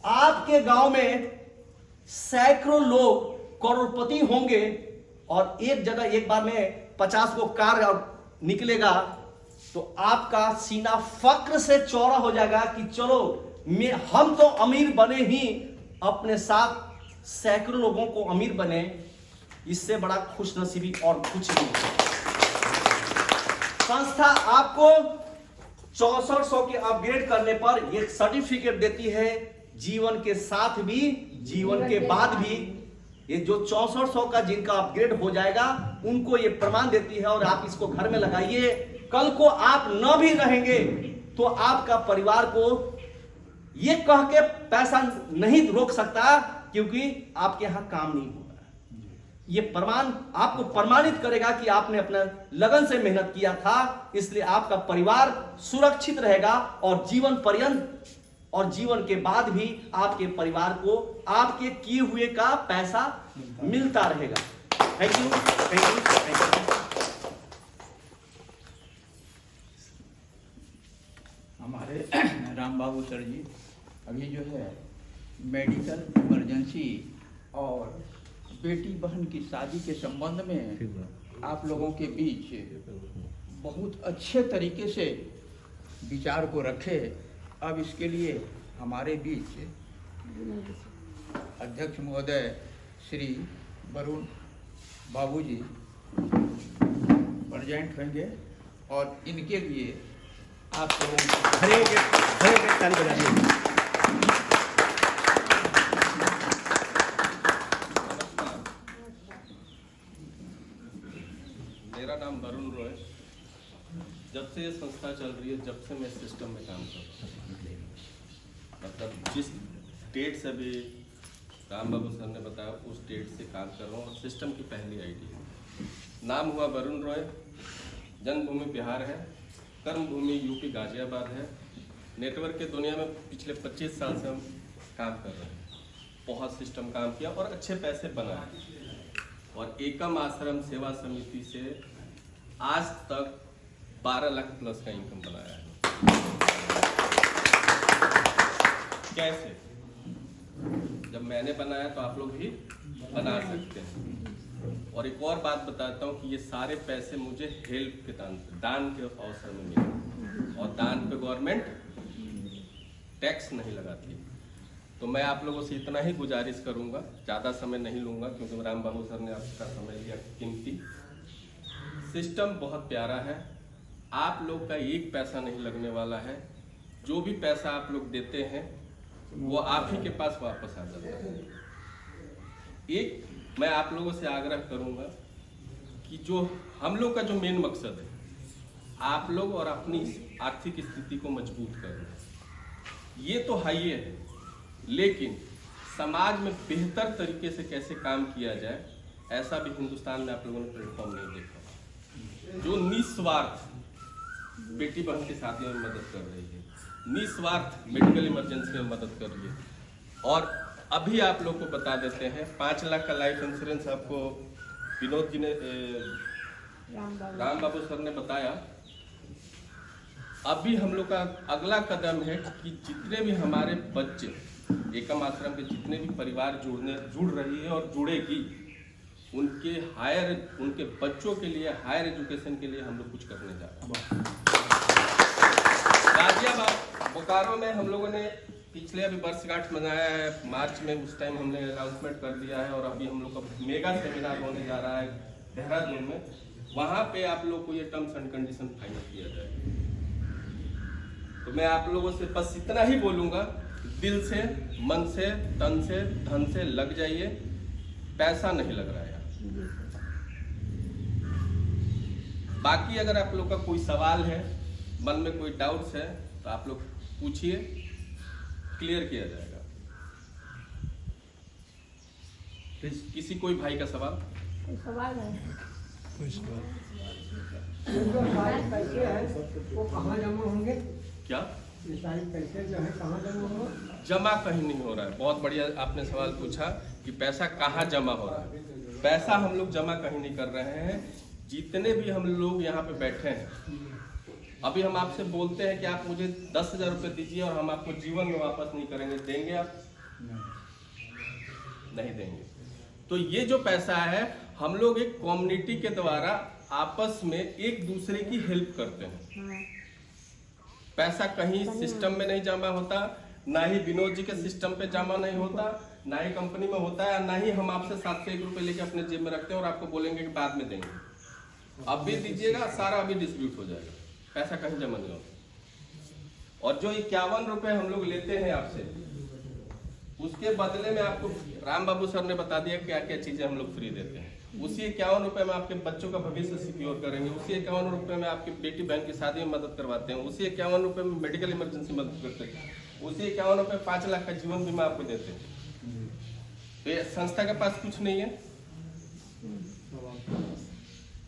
S1: आपके गांव में सैकड़ों लोग करोड़पति होंगे और एक जगह एक बार में 50 को कार निकलेगा तो आपका सीना फक्र से चौड़ा हो जाएगा कि चलो हम तो अमीर बने ही, अपने साथ सैकड़ों लोगों को अमीर बने। इससे बड़ा खुशनसीबी और कुछ नहीं। संस्था आपको 6400 के अपग्रेड करने पर एक सर्टिफिकेट देती है, जीवन के साथ भी जीवन के बाद भी। ये जो 6400 का जिनका अपग्रेड हो जाएगा उनको ये प्रमाण देती है और आप इसको घर में लगाइए। कल को आप न भी रहेंगे तो आपका परिवार को ये कह के पैसा नहीं रोक सकता, क्योंकि आपके यहां काम नहीं हो रहा है। ये प्रमाण आपको प्रमाणित करेगा कि आपने अपना लगन से मेहनत किया था, इसलिए आपका परिवार सुरक्षित रहेगा और जीवन पर्यंत और जीवन के बाद भी आपके परिवार को आपके किए हुए का पैसा मिलता रहेगा। Thank you, thank you, thank you.
S4: हमारे राम बाबू सर जी अभी जो है मेडिकल इमरजेंसी और बेटी बहन की शादी के संबंध में आप लोगों के बीच बहुत अच्छे तरीके से विचार को रखे। अब इसके लिए हमारे बीच अध्यक्ष महोदय श्री वरुण बाबू जी प्रेजेंट होंगे और इनके लिए आप लोगों को
S1: हरे ताली बजा दीजिए।
S5: मेरा नाम वरुण रॉय। जब से ये संस्था चल रही है, जब से मैं सिस्टम में काम कर रहा हूँ, मतलब जिस डेट से भी राम बाबू सर ने बताया उस डेट से काम कर रहा हूँ और सिस्टम की पहली आईडी है। नाम हुआ वरुण रॉय, जन्मभूमि बिहार है, कर्मभूमि यूपी गाजियाबाद है। नेटवर्क के दुनिया में पिछले 25 साल से हम काम कर रहे हैं, बहुत सिस्टम काम किया और अच्छे पैसे बनाए और एकम आश्रम सेवा समिति से आज तक 12 लाख प्लस का इनकम बनाया है। कैसे? जब मैंने बनाया तो आप लोग भी बना सकते हैं। और एक और बात बताता हूँ कि ये सारे पैसे मुझे हेल्प के दान के अवसर में मिले और दान पे गवर्नमेंट टैक्स नहीं लगाती। तो मैं आप लोगों से इतना ही गुजारिश करूंगा, ज़्यादा समय नहीं लूंगा क्योंकि राम बाबू सर ने आपका समय लिया कीमती। सिस्टम बहुत प्यारा है, आप लोग का एक पैसा नहीं लगने वाला है। जो भी पैसा आप लोग देते हैं वो आप ही के पास वापस आ जाता है। एक मैं आप लोगों से आग्रह करूंगा कि जो हम लोग का जो मेन मकसद है, आप लोग और अपनी आर्थिक स्थिति को मजबूत करना, ये तो हाई है, लेकिन समाज में बेहतर तरीके से कैसे काम किया जाए, ऐसा भी हिंदुस्तान में आप लोगों ने प्लेटफॉर्म नहीं देखा। जो निस्वार्थ बेटी बहन की शादियों में मदद कर रही है, निस्वार्थ मेडिकल इमरजेंसी में मदद कर रही है। और अभी आप लोग को बता देते हैं 5 लाख का लाइफ इंश्योरेंस आपको विनोद जी ने राम बाबू सर ने बताया। अभी हम लोग का अगला कदम है कि जितने भी हमारे बच्चे एकम आश्रम के जितने भी परिवार जुड़ रही है और जुड़ेगी, उनके बच्चों के लिए हायर एजुकेशन के लिए हम लोग कुछ करने जा रहे हैं। गाजियाबाद बोकारो में हम लोगों ने पिछले अभी वर्षगांठ मनाया है, मार्च में, उस टाइम हमने अनाउंसमेंट कर दिया है और अभी हम लोग का मेगा सेमिनार होने जा रहा है देहरादून में। वहां पे आप लोग को ये टर्म्स एंड कंडीशन फाइनल किया जाएगा। तो मैं आप लोगों से बस इतना ही बोलूंगा, दिल से, मन से, तन से, धन से लग जाइए, पैसा नहीं लग रहा है। बाकी अगर आप लोग का कोई सवाल है, मन में कोई डाउट्स है, तो आप लोग पूछिए, क्लियर किया जाएगा। किसी कोई भाई का सवाल?
S6: सवाल है
S3: पैसे हैं वो कहाँ जमा होंगे?
S5: क्या
S3: ये सारे पैसे जो है कहाँ जमा होंगे?
S5: जमा कहीं नहीं हो रहा है। बहुत बढ़िया आपने सवाल पूछा कि पैसा कहाँ जमा हो रहा है। पैसा हम लोग जमा कहीं नहीं कर रहे हैं। जितने भी हम लोग यहाँ पे बैठे हैं, अभी हम आपसे बोलते हैं कि आप मुझे 10,000 रुपये दीजिए और हम आपको जीवन में वापस नहीं करेंगे, देंगे आप? नहीं देंगे। तो ये जो पैसा है, हम लोग एक कम्युनिटी के द्वारा आपस में एक दूसरे की हेल्प करते हैं। पैसा कहीं सिस्टम में नहीं जमा होता, ना ही विनोद जी के सिस्टम पे जमा नहीं होता, ना ही कंपनी में होता है, ना ही हम आपसे 701 रुपये लेके अपने जेब में रखते हैं और आपको बोलेंगे कि बाद में देंगे। अब भी दीजिएगा, सारा अभी डिस्ट्रीब्यूट हो जाएगा, पैसा कहीं जमा नहीं होता। और जो 51 रुपये हम लोग लेते हैं आपसे, उसके बदले में आपको राम बाबू सर ने बता दिया क्या क्या चीजें हम लोग फ्री देते हैं। उसी 51 रुपये में आपके बच्चों का भविष्य सिक्योर करेंगे, उसी 51 रुपये में आपकी बेटी बहन की शादी में मदद करवाते हैं, उसी 51 रुपये में मेडिकल इमरजेंसी मदद करते हैं। उसी 51 रुपये 5 लाख का जीवन बीमा आपको देते हैं। तो ये संस्था के पास कुछ नहीं है,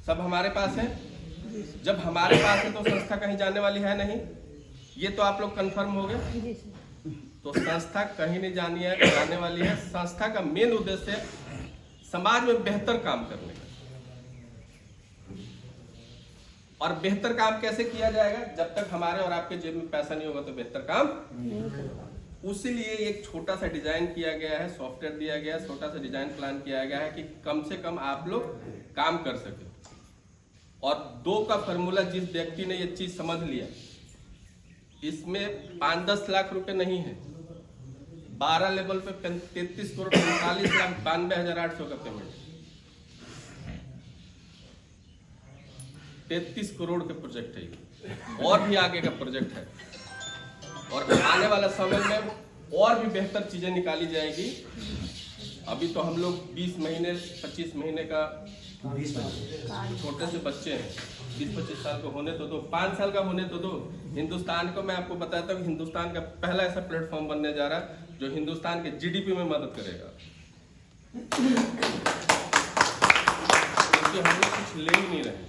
S5: सब हमारे पास है। जब हमारे पास है तो संस्था कहीं जाने वाली है नहीं, ये तो आप लोग कंफर्म हो गए। तो संस्था कहीं नहीं जाने वाली है। संस्था का मेन उद्देश्य है समाज में बेहतर काम करने का। और बेहतर काम कैसे किया जाएगा? जब तक हमारे और आपके जेब में पैसा नहीं होगा तो बेहतर काम। उसीलिए एक छोटा सा डिजाइन किया गया है, सॉफ्टवेयर दिया गया है, छोटा सा डिजाइन प्लान किया गया है कि कम से कम आप लोग काम कर सके। और 2 का फॉर्मूला जिस व्यक्ति ने ये चीज समझ लिया, इसमें 5-10 लाख रुपए नहीं है, 12 लेवल पे 33 करोड़ 45,92,800 का पेमेंट, 33 करोड़ के प्रोजेक्ट है ये। और भी आगे का प्रोजेक्ट है और आने वाला समय में और भी बेहतर चीजें निकाली जाएगी। अभी तो हम लोग 20 महीने 25 महीने का छोटे से बच्चे हैं, 20-25 साल को होने तो दो, 5 साल का होने तो दो। हिंदुस्तान को मैं आपको बताता हूँ, हिंदुस्तान का पहला ऐसा प्लेटफॉर्म बनने जा रहा है जो हिंदुस्तान के जीडीपी में मदद करेगा। क्योंकि हम लोग कुछ ले ही नहीं रहे,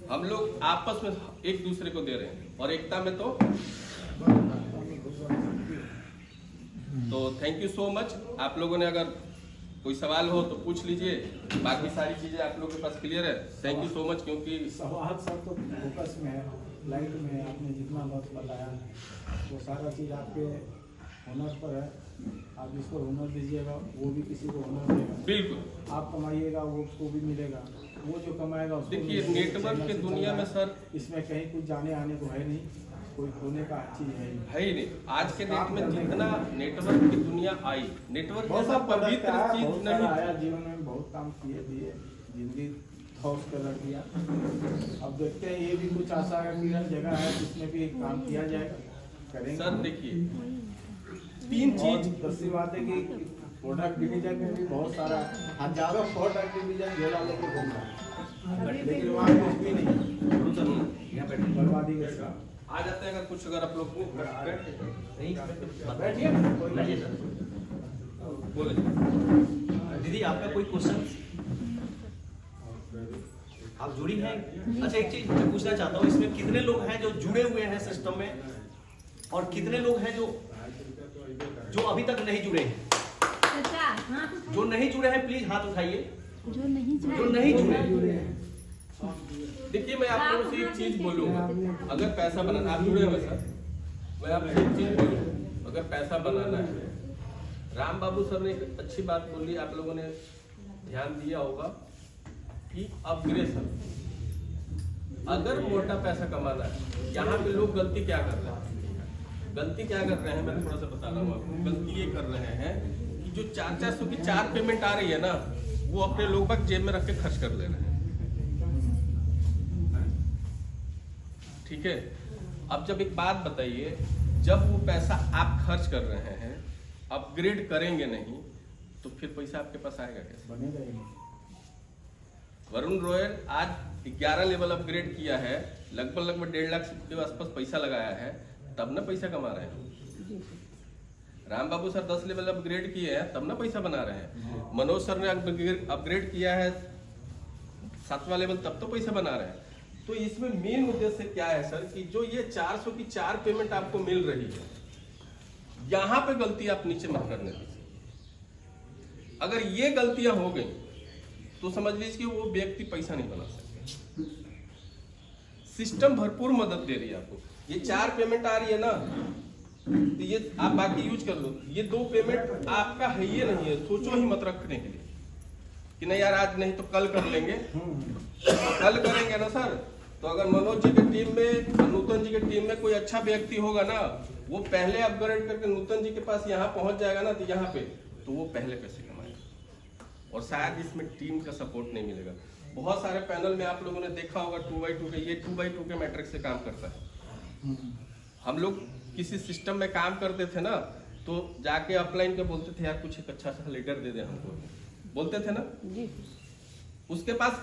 S5: हम लोग आपस में एक दूसरे को दे रहे हैं और एकता में तो थैंक यू सो मच। आप लोगों ने अगर कोई सवाल हो तो पूछ लीजिए, बाकी सारी चीजें आप लोगों के पास क्लियर है। Thank you so much. क्योंकि
S3: सवाल सब तो फोकस में है, लाइट में है, आपने जितना बात बताया वो सारा चीज़ आपके हुनर पर है। आप जिसको हुनर दीजिएगा वो भी किसी को हुनर देगा।
S5: बिल्कुल
S3: आप कमाइएगा वो उसको भी मिलेगा, वो जो कमाएगा उसको
S5: देखिए नेटवर्क की दुनिया में सर
S3: इसमें कहीं कुछ जाने आने को है नहीं, कोई खोने का चीज है
S5: ही नहीं। आज के डेट में जितना नेटवर्क की दुनिया आई, नेटवर्क
S3: बहुत
S5: जैसा
S3: पवित्र
S5: पवित्र चीज
S3: बहुत
S5: नहीं।
S3: आया जीवन में, बहुत काम किए दिए, जिंदगी ठोस कर रख दिया। अब देखते हैं ये भी कुछ आशा का किरण जगह है जिसमें भी काम किया जाएगा, करेंगे।
S5: सर देखिए 3 चीज,
S3: दूसरी बात है कि प्रोडक्ट डिवीजन में भी बहुत सारा हजारों प्रोडक्ट डिवीजन झोला लेके घूम रहा है, लेकिन वहाँ कुछ भी नहीं, बर्बादी का
S5: आ जाते हैं। अगर कुछ अगर आप लोग
S3: बैठिए
S5: बोले
S6: दीदी आपका कोई क्वेश्चन? आप जुड़ी हैं? अच्छा एक चीज मैं पूछना चाहता हूँ, इसमें कितने लोग हैं जो जुड़े हुए हैं सिस्टम में और कितने लोग हैं जो अभी तक नहीं जुड़े हैं? जो नहीं जुड़े हैं प्लीज हाथ उठाइए।
S7: जो नहीं
S6: जुड़े हैं।
S5: देखिए मैं आप लोगों से एक चीज बोलूंगा, अगर पैसा बनाना, आप जुड़े हुए सर, मैं आपसे एक चीज बोलूंगा, अगर पैसा बनाना है, राम बाबू सर ने एक अच्छी बात बोली, आप लोगों ने ध्यान दिया होगा कि अपग्रेडेशन। अगर मोटा पैसा कमाना है, यहाँ पे लोग गलती क्या कर रहे हैं? गलती क्या कर रहे हैं मैं थोड़ा सा बता रहा हूँ आपको। गलती ये कर रहे हैं कि जो 400 की 4 पेमेंट आ रही है ना, वो अपने लोग बाग जेब में रख के खर्च कर ले रहे हैं। ठीक है, अब जब एक बात बताइए, जब वो पैसा आप खर्च कर रहे हैं, अपग्रेड करेंगे नहीं तो फिर पैसा आपके पास आएगा कैसे?
S3: बनेगा ही नहीं।
S5: वरुण रॉयल आज 11 लेवल अपग्रेड किया है, लगभग 1.5 लाख के आसपास पैसा लगाया है, तब ना पैसा कमा रहे हैं। राम बाबू सर 10 लेवल अपग्रेड किए हैं, तब ना पैसा बना रहे हैं। मनोज सर ने अपग्रेड किया है 7वां लेवल, तब तो पैसा बना रहे हैं। तो इसमें मेन उद्देश्य क्या है सर कि जो ये 400 की 4 पेमेंट आपको मिल रही है, यहां पे गलती आप नीचे मत करने दीजिए। अगर ये गलतियां हो गई तो समझ लीजिए कि वो व्यक्ति पैसा नहीं बना सकते। सिस्टम भरपूर मदद दे रही है आपको। ये 4 पेमेंट आ रही है ना, तो ये आप बाकी यूज कर लो। ये 2 पेमेंट आपका है ही नहीं है, सोचो ही मत रखने के लिए कि नहीं यार आज नहीं तो कल कर लेंगे। कल करेंगे ना सर, तो अगर मनोज जी की टीम में, नूतन जी की टीम में कोई अच्छा व्यक्ति होगा ना, वो पहले अपग्रेड करके नूतन जी के पास यहाँ पहुंच जाएगा ना, तो यहाँ पे तो वो पहले पैसे कमाएगा। और शायद इसमें टीम का सपोर्ट नहीं मिलेगा। बहुत सारे पैनल में आप लोगों ने देखा होगा 2x2 के, ये 2x2 के मैट्रिक्स से काम करता है। हम लोग किसी सिस्टम में काम करते थे ना, तो जाके अपलाइन के बोलते थे यार कुछ एक अच्छा सा लीडर दे दे हमको, बोलते थे ना जी। उसके पास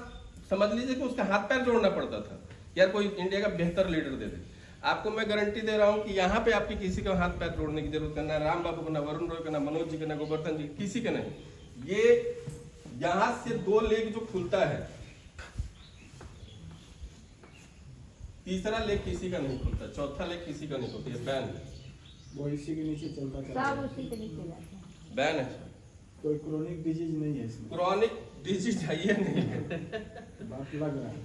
S5: समझ लीजिए कि उसका हाथ पैर जोड़ना पड़ता था, यार कोई इंडिया का बेहतर लीडर दे दे। आपको मैं गारंटी दे रहा हूं कि यहाँ पे आपकी किसी का हाथ पैर तोड़ने की जरूरत नहीं, ना राम बाबू का, ना वरुण रॉय का, ना मनोज जी का, ना गोवर्धन जी, किसी के नहीं। ये यहाँ से 2 लेग जो खुलता है, तीसरा लेग किसी का नहीं खुलता, चौथा लेग किसी का नहीं खुलता, ये बैन है,
S3: वो इसी के नीचे चलता
S7: सब उसी के नीचे जाते हैं।
S5: बैन है।
S3: कोई क्रोनिक डिजीज नहीं है इसमें,
S5: क्रॉनिक डिजीज है ये नहीं है।
S3: बात लग रहा है।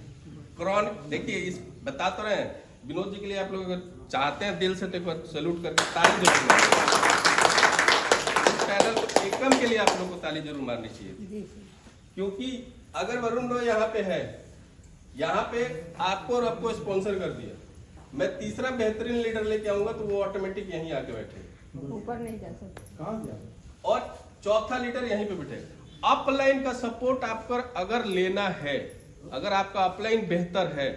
S5: क्रॉनिक देखिए, इस बता तो रहे हैं विनोद जी के लिए, आप लोग अगर चाहते हैं दिल से तो एक बार सैल्यूट करके ताली जरूर मारनी, चैनल को एकम के लिए आप लोग को ताली जरूर मारनी चाहिए, क्योंकि अगर वरुण रॉय यहाँ पे है, यहाँ पे आपको और आपको स्पॉन्सर कर दिया, मैं तीसरा बेहतरीन लीडर लेके आऊंगा तो वो ऑटोमेटिक यहीं आके बैठे,
S7: ऊपर नहीं जा सकते।
S3: कहाँ गया?
S5: और चौथा लीडर यहीं पे बैठेगा। अपलाइन का सपोर्ट आपको अगर लेना है, अगर आपका अपलाइन बेहतर है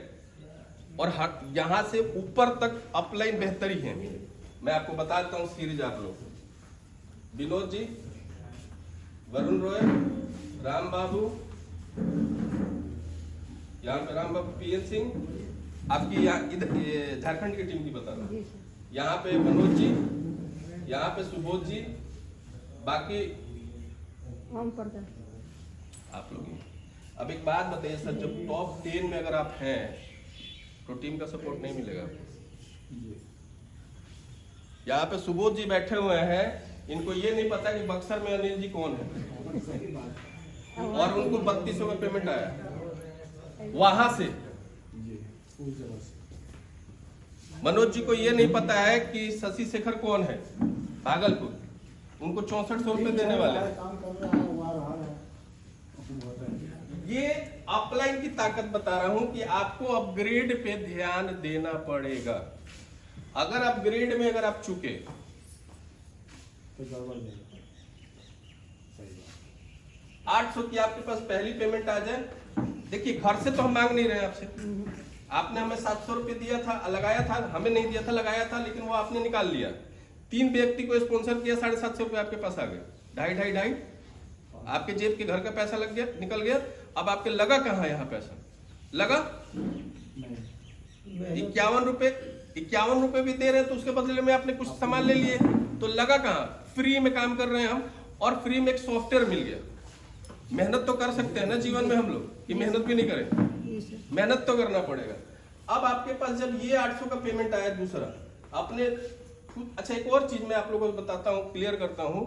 S5: और यहां से ऊपर तक अपलाइन बेहतर ही है, मैं आपको बताता हूं सीरीज आप लोग, विनोद जी, वरुण रॉय, राम बाबू, यहाँ पे राम बाबू, पीएन सिंह, आपकी इधर झारखंड की टीम की बता रहा हूँ, यहाँ पे मनोज जी, यहाँ पे सुबोध जी, बाकी
S7: ओम प्रकाश।
S5: आप लोग ही। अब एक बात बताइए सर, जब टॉप 10 में अगर आप हैं तो टीम का सपोर्ट नहीं मिलेगा आपको। यहाँ पे सुबोध जी बैठे हुए हैं, इनको ये नहीं पता कि बक्सर में अनिल जी कौन है, और उनको 3200 का पेमेंट आया वहां से।
S3: जी, उस जगह से।
S5: मनोज जी को ये नहीं पता है कि शशि शेखर कौन है भागलपुर, उनको 6400 रुपए देने वाले हैं।
S3: काम कर रहा है, वो आ रहा है, होता है।
S5: ये अपलाइन की ताकत बता रहा हूं कि आपको अपग्रेड पे ध्यान देना पड़ेगा। अगर अपग्रेड में अगर आप चुके
S3: तो गड़बड़ नहीं। सही बात।
S5: 800 की आपके पास पहली पेमेंट आ जाए, देखिए घर से तो हम मांग नहीं रहे हैं आपसे, आपने हमें 700 रुपए दिया था, लगाया था, हमें नहीं दिया था, लगाया था, लेकिन वो आपने निकाल लिया। 3 व्यक्ति को स्पॉन्सर किया, 750 रुपए आपके पास आ गए, ढाई आपके जेब के घर का पैसा लग गया, निकल गया। अब आपके लगा कहाँ यहाँ पैसा लगा? 51 रुपए भी दे रहे हैं तो उसके बदले में आपने कुछ सामान ले लिए, तो लगा कहाँ? फ्री में काम कर रहे हैं हम, और फ्री में एक सॉफ्टवेयर मिल गया। मेहनत तो कर सकते हैं ना जीवन में हम लोग, कि मेहनत भी नहीं करें, मेहनत तो करना पड़ेगा। अब आपके पास जब ये 800 का पेमेंट आया, दूसरा आपने अच्छा, एक और चीज मैं आप लोगों को बताता हूँ, क्लियर करता हूँ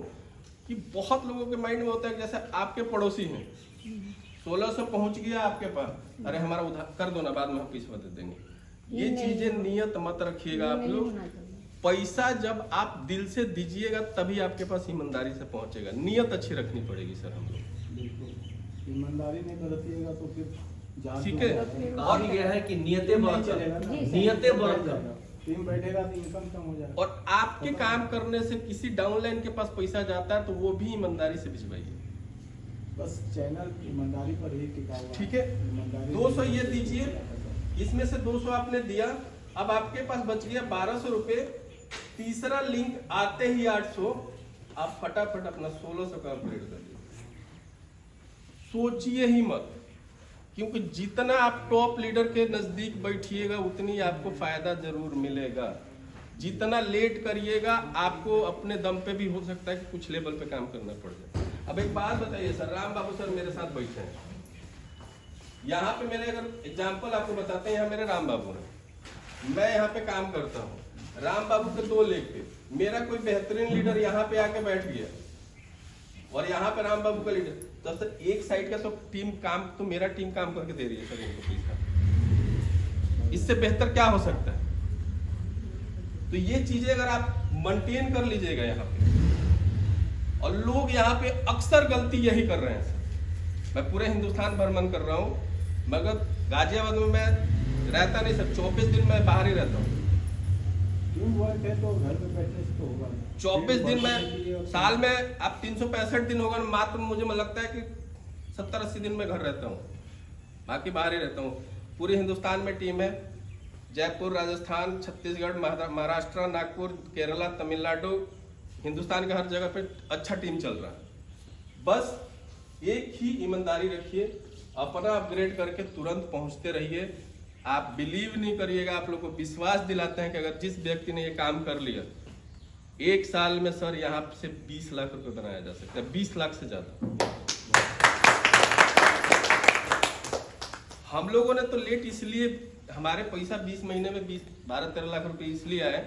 S5: कि बहुत लोगों के माइंड में होता है कि जैसे आपके पड़ोसी हैं, 1600 पहुंच गया आपके पास, अरे हमारा उधार कर दो ना, बाद में हम पैसे बता देंगे। ये चीजें नियत मत रखिएगा आप लोग। पैसा जब आप दिल से दीजिएगा तभी आपके पास ईमानदारी से पहुंचेगा। नियत अच्छी रखनी पड़ेगी सर हम लोग,
S3: बिल्कुल। ईमानदारी नहीं बरतिएगा तो फिर जान
S5: ठीक है।
S1: कहा भी गया है कि नियतें बढ़
S3: चलेगा ना।
S1: नियतें बढ़
S3: टीम बैठेगा तो इनकम कम हो जाएगा।
S5: और आपके काम करने से किसी डाउनलाइन के पास पैसा जाता है तो वो भी ईमानदारी से भिजवाइए।
S3: बस चैनल ईमानदारी पर ही टिका हुआ है।
S5: ठीक है,
S3: ईमानदारी
S5: 200 ये दीजिए, इसमें से 200 आपने दिया, अब आपके पास बच गया 1200 रुपए। तीसरा लिंक आते ही 800, आप फटाफट अपना 1600 का अपग्रेड कर दीजिए। सोचिए ही मत, क्योंकि जितना आप टॉप लीडर के नजदीक बैठिएगा उतनी आपको फायदा जरूर मिलेगा। जितना लेट करिएगा आपको अपने दम पे भी हो सकता है कि कुछ लेवल पे काम करना पड़ जाए। अब एक बात बताइए सर, राम बाबू सर मेरे साथ बैठे हैं, यहाँ पे मेरे अगर एग्जाम्पल आपको बताते हैं, यहाँ मेरे राम बाबू हैं, मैं यहाँ पे काम करता हूँ, राम बाबू के 2 लेग पे मेरा कोई बेहतरीन लीडर यहाँ पे आके बैठ गया और यहाँ पे राम बाबू का लीडर, तो सर एक साइड का तो टीम काम, तो मेरा टीम काम करके दे रही है सर इनको पैसा, इससे बेहतर क्या हो सकता है? तो ये चीजें अगर आप मेंटेन कर लीजिएगा यहाँ पे, और लोग यहाँ पे अक्सर गलती यही कर रहे हैं सर। मैं पूरे हिंदुस्तान भ्रमण कर रहा हूँ, मगर गाजियाबाद में मैं रहता नहीं सर, 24 दिन मैं बाहर ही रहता हूँ।
S3: टीम वर्क है तो घर पे बैठने से तो होगा नहीं।
S5: 24 दिन में, साल में अब 365 दिन होगा, मात्र मुझे लगता है कि 70-80 दिन में घर रहता हूँ, बाकी बाहर ही रहता हूँ। पूरे हिंदुस्तान में टीम है, जयपुर, राजस्थान, छत्तीसगढ़, महाराष्ट्र, नागपुर, केरला, तमिलनाडु, हिंदुस्तान के हर जगह पे अच्छा टीम चल रहा है। बस एक ही ईमानदारी रखिए, अपना अपग्रेड करके तुरंत पहुंचते रहिए। आप बिलीव नहीं करिएगा, आप लोग को विश्वास दिलाते हैं कि अगर जिस व्यक्ति ने ये काम कर लिया, 1 साल में सर यहाँ से 20 लाख रुपए बनाया जा सकता है, 20 लाख से ज्यादा। हम लोगों ने तो लेट इसलिए, हमारे पैसा 20 महीने में 12-13 लाख रुपए इसलिए आए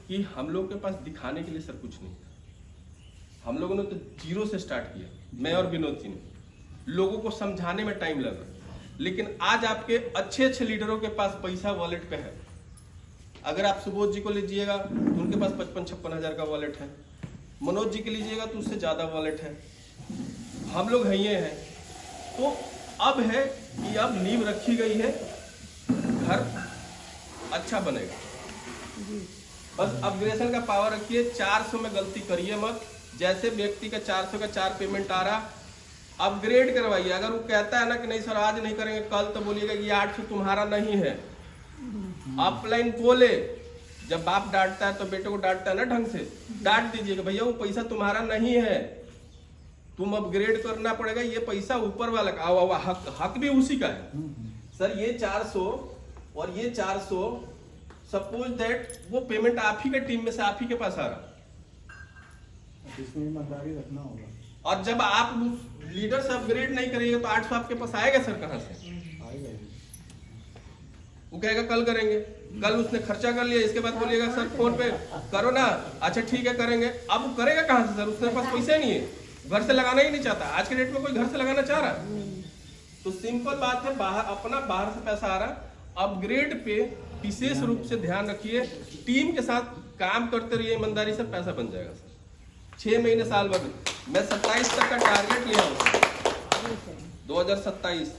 S5: कि हम लोग के पास दिखाने के लिए सर कुछ नहीं। हम लोगों ने तो 0 से स्टार्ट किया, मैं और विनोद जी ने। लोगों को समझाने में टाइम लगा, लेकिन आज आपके अच्छे अच्छे लीडरों के पास पैसा वॉलेट पे है। अगर आप सुबोध जी को लीजिएगा तो उनके पास 55-56 हजार का वॉलेट है, मनोज जी के लीजिएगा तो उससे ज्यादा वॉलेट है, हम लोग हैं ये हैं। तो अब है कि अब नींव रखी गई है, घर अच्छा बनेगा। बस अपग्रेडेशन का पावर रखिए, 400 में गलती करिए मत। जैसे व्यक्ति का 400 का 4 पेमेंट आ रहा, अपग्रेड करवाइए। अगर वो कहता है ना कि नहीं सर आज नहीं करेंगे कल, तो बोलिएगा कि 800 तुम्हारा नहीं है। अपलाइन बोले, जब बाप डांटता है तो बेटे को डांटता है ना ढंग से, डांट दीजिएगा भैया वो पैसा तुम्हारा नहीं है, तुम अपग्रेड करना पड़ेगा, ये पैसा ऊपर वाला का, हक भी उसी का है। सर ये 400 और ये 400, सपोज दैट वो पेमेंट आप ही के टीम में से आप ही के पास आ रहा,
S3: इसमें ईमानदारी रखना होगा।
S5: और जब आप लीडर से अपग्रेड नहीं करिएगा तो 800 आपके पास आएगा सर कहाँ से?
S3: आएगा।
S5: वो कहेगा कल करेंगे, कल उसने खर्चा कर लिया, इसके बाद बोलिएगा सर फोन पे करो ना, अच्छा ठीक है करेंगे। अब वो करेगा कहाँ से सर? उसके पास पैसा ही नहीं है, घर से लगाना ही नहीं चाहता। आज के डेट में कोई घर से लगाना चाह रहा? तो सिंपल बात है, बाहर से पैसा आ रहा। अपग्रेड पे विशेष रूप से ध्यान रखिए, टीम के साथ काम करते रहिए, ईमानदारी से पैसा बन जाएगा सर। 6 महीने साल भर में मैं 27 तक का टारगेट लिया हूँ, 2027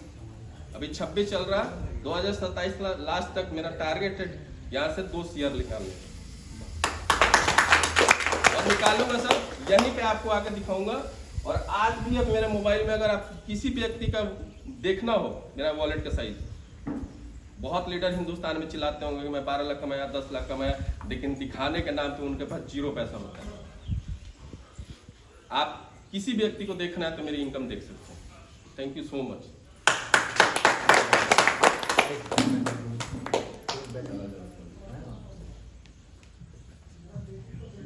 S5: अभी 26 चल रहा, 2027 लास्ट तक मेरा टारगेट है यहाँ से 2 शेयर निकालने, और निकालूंगा सर, यहीं पे आपको आके दिखाऊंगा। और आज भी अब मेरे मोबाइल में अगर आप किसी व्यक्ति का देखना हो मेरा वॉलेट का साइज, बहुत लीडर हिंदुस्तान में चिल्लाते होंगे कि मैं 12 लाख कमाया, 10 लाख कमाया, लेकिन दिखाने के नाम पे उनके पास 0 पैसा होता है। आप किसी व्यक्ति को देखना है तो मेरी इनकम देख सकते हैं। Thank you so much.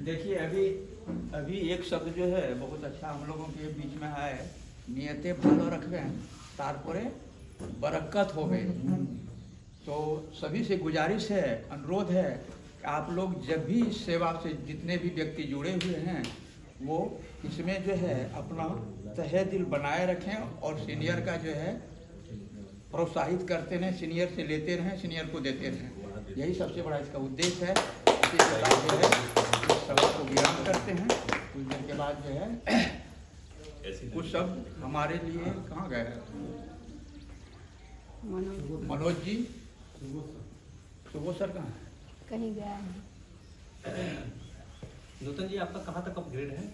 S4: देखिए अभी एक शब्द जो है बहुत अच्छा हम लोगों के बीच में है, नियते भालो रखबे तारपरे बरकत होवे। तो सभी से गुजारिश है, अनुरोध है कि आप लोग जब भी इस सेवा से जितने भी व्यक्ति जुड़े हुए हैं वो इसमें जो है अपना तहे दिल बनाए रखें, और सीनियर का जो है प्रोत्साहित करते रहें, सीनियर से लेते रहें, सीनियर को देते रहें। यही सबसे बड़ा इसका उद्देश्य है। इसी के बाद जो है इस सभा को विराम करते हैं। कुछ देर के बाद जो है कुछ शब्द हमारे लिए कहाँ गए हैं? मनोज जी, सुबोध सर कहाँ है?
S7: कहीं गया है।
S6: नूतन जी आपका कहाँ तक अपग्रेड है?